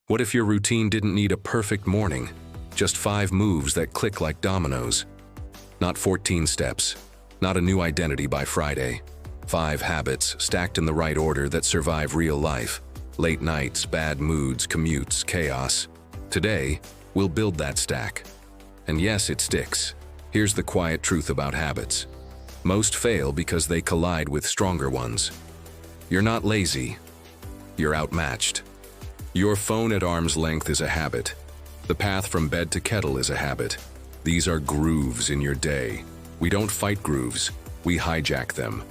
What if your routine didn't need a perfect morning? Just 5 moves that click like dominoes. Not 14 steps. Not a new identity by Friday. 5 habits stacked in the right order that survive real life. Late nights, bad moods, commutes, chaos. Today, we'll build that stack. And yes, it sticks. Here's the quiet truth about habits. Most fail because they collide with stronger ones. You're not lazy. You're outmatched. Your phone at arm's length is a habit. The path from bed to kettle is a habit. These are grooves in your day. We don't fight grooves, we hijack them.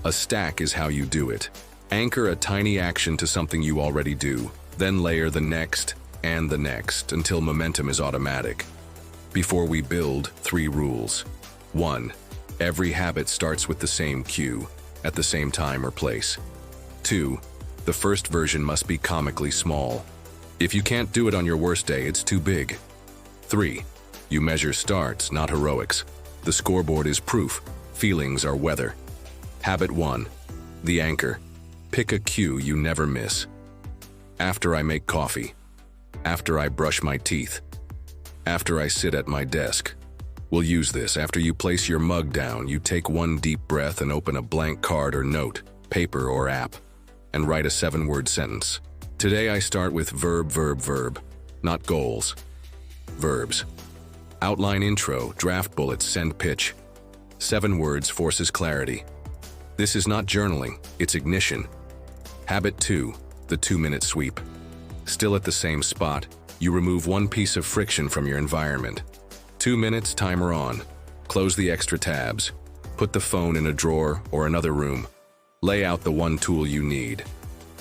A stack is how you do it. Anchor a tiny action to something you already do, then layer the next and the next until momentum is automatic. Before we build, 3 rules. 1. Every habit starts with the same cue, at the same time or place. 2. The first version must be comically small. If you can't do it on your worst day, it's too big. 3. You measure starts, not heroics. The scoreboard is proof, feelings are weather. Habit 1. The anchor. Pick a cue you never miss. After I make coffee. After I brush my teeth. After I sit at my desk. We'll use this. After you place your mug down, you take one deep breath and open a blank card or note, paper or app, and write a 7-word sentence. Today I start with verb, not goals. Verbs. Outline intro, draft bullets, send pitch. 7 words forces clarity. This is not journaling, it's ignition. Habit 2, the 2-minute sweep. Still at the same spot, you remove one piece of friction from your environment. 2 minutes, timer on. Close the extra tabs. Put the phone in a drawer or another room. Lay out the one tool you need.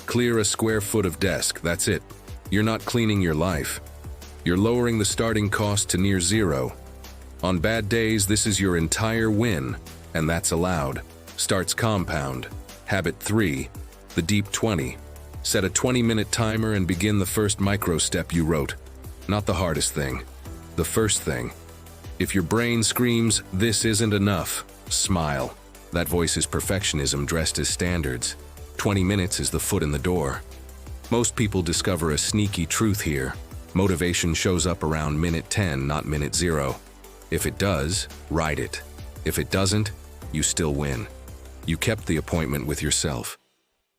Clear a square foot of desk, that's it. You're not cleaning your life. You're lowering the starting cost to near zero. On bad days, this is your entire win, and that's allowed. Starts compound. Habit 3, the deep 20. Set a 20-minute timer and begin the first micro step you wrote. Not the hardest thing, the first thing. If your brain screams, "This isn't enough," smile. That voice is perfectionism dressed as standards. 20 minutes is the foot in the door. Most people discover a sneaky truth here. Motivation shows up around minute 10, not minute 0. If it does, write it. If it doesn't, you still win. You kept the appointment with yourself.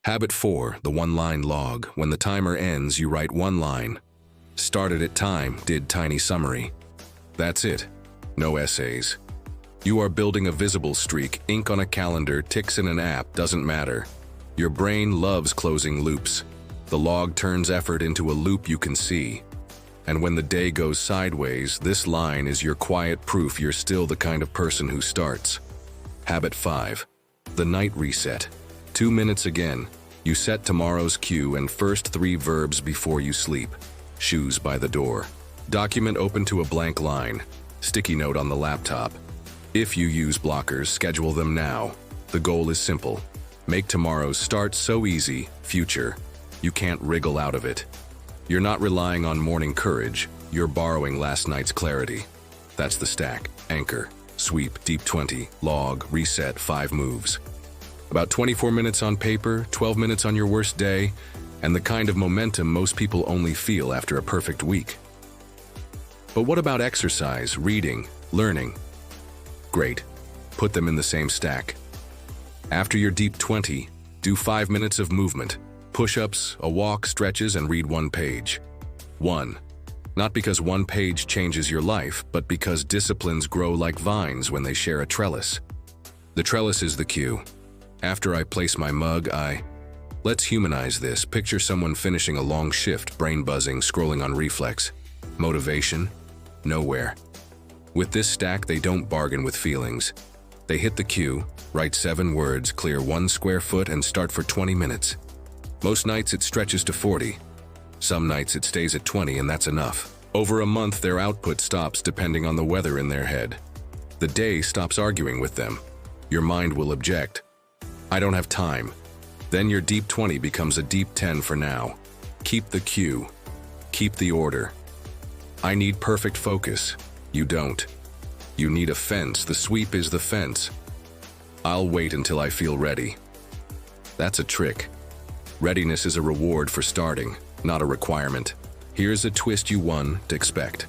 Habit 4, the 1-line log. When the timer ends, you write 1 line. Started at time, did tiny summary. That's it. No essays. You are building a visible streak. Ink on a calendar, ticks in an app, doesn't matter. Your brain loves closing loops. The log turns effort into a loop you can see. And when the day goes sideways, this line is your quiet proof you're still the kind of person who starts. Habit 5. The night reset. 2 minutes again. You set tomorrow's cue and first 3 verbs before you sleep. Shoes by the door. Document open to a blank line. Sticky note on the laptop. If you use blockers, schedule them now. The goal is simple. Make tomorrow's start so easy, future. You can't wriggle out of it. You're not relying on morning courage, you're borrowing last night's clarity. That's the stack. Anchor, sweep, deep 20, log, reset, 5 moves. About 24 minutes on paper, 12 minutes on your worst day, and the kind of momentum most people only feel after a perfect week. But what about exercise, reading, learning? Great. Put them in the same stack. After your deep 20, do 5 minutes of movement. Push-ups, a walk, stretches, and read 1 page. 1. Not because 1 page changes your life, but because disciplines grow like vines when they share a trellis. The trellis is the cue. After I place my mug, Let's humanize this. Picture someone finishing a long shift, brain buzzing, scrolling on reflex. Motivation? Nowhere. With this stack, they don't bargain with feelings. They hit the cue, write 7 words, clear 1 square foot, and start for 20 minutes. Most nights it stretches to 40. Some nights it stays at 20, and that's enough. Over a month, their output stops depending on the weather in their head. The day stops arguing with them. Your mind will object. I don't have time. Then your deep 20 becomes a deep 10 for now. Keep the cue. Keep the order. I need perfect focus. You don't. You need a fence. The sweep is the fence. I'll wait until I feel ready. That's a trick. Readiness is a reward for starting, not a requirement. Here's a twist you won't expect.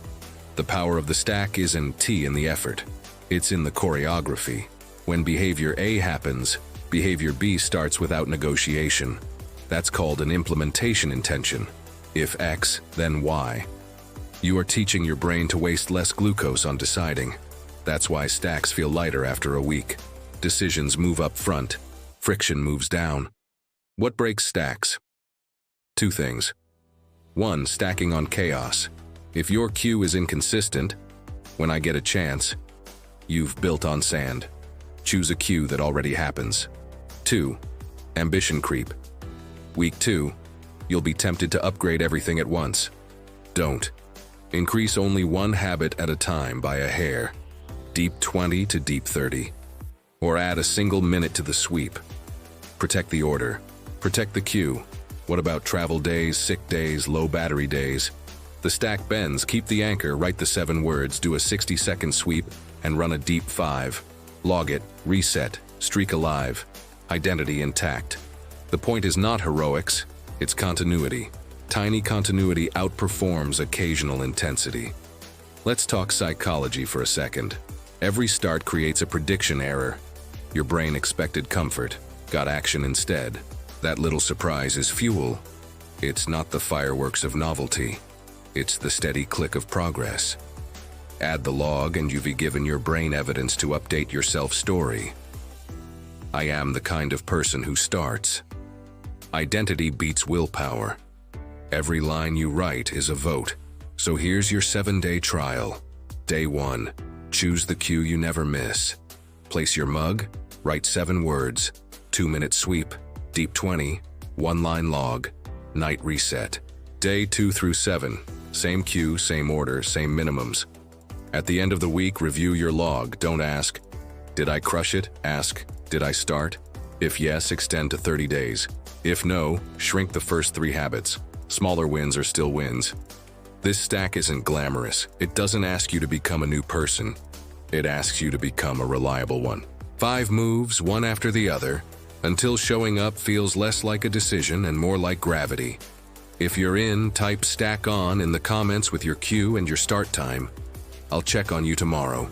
The power of the stack isn't in the effort. It's in the choreography. When behavior A happens, behavior B starts without negotiation. That's called an implementation intention. If X, then Y. You are teaching your brain to waste less glucose on deciding. That's why stacks feel lighter after a week. Decisions move up front. Friction moves down. What breaks stacks? Two things. 1. Stacking on chaos. If your cue is inconsistent, when I get a chance, you've built on sand. Choose a cue that already happens. 2. Ambition creep. Week 2, you'll be tempted to upgrade everything at once. Don't. Increase only one habit at a time by a hair. Deep 20 to deep 30. Or add a single minute to the sweep. Protect the order. Protect the cue. What about travel days, sick days, low battery days? The stack bends, keep the anchor, write the 7 words, do a 60-second sweep, and run a deep 5. Log it, reset, streak alive, identity intact. The point is not heroics, it's continuity. Tiny continuity outperforms occasional intensity. Let's talk psychology for a second. Every start creates a prediction error. Your brain expected comfort, got action instead. That little surprise is fuel. It's not the fireworks of novelty. It's the steady click of progress. Add the log and you've given your brain evidence to update your self-story. I am the kind of person who starts. Identity beats willpower. Every line you write is a vote. So here's your 7-day trial. Day 1. Choose the cue you never miss. Place your mug, write 7 words, 2-minute sweep, deep 20, 1-line log, night reset. Day 2 through 7. Same cue, same order, same minimums. At the end of the week, review your log. Don't ask, did I crush it? Ask, did I start? If yes, extend to 30 days. If no, shrink the first 3 habits. Smaller wins are still wins. This stack isn't glamorous. It doesn't ask you to become a new person. It asks you to become a reliable one. 5 moves, one after the other, until showing up feels less like a decision and more like gravity. If you're in, type stack on in the comments with your cue and your start time. I'll check on you tomorrow.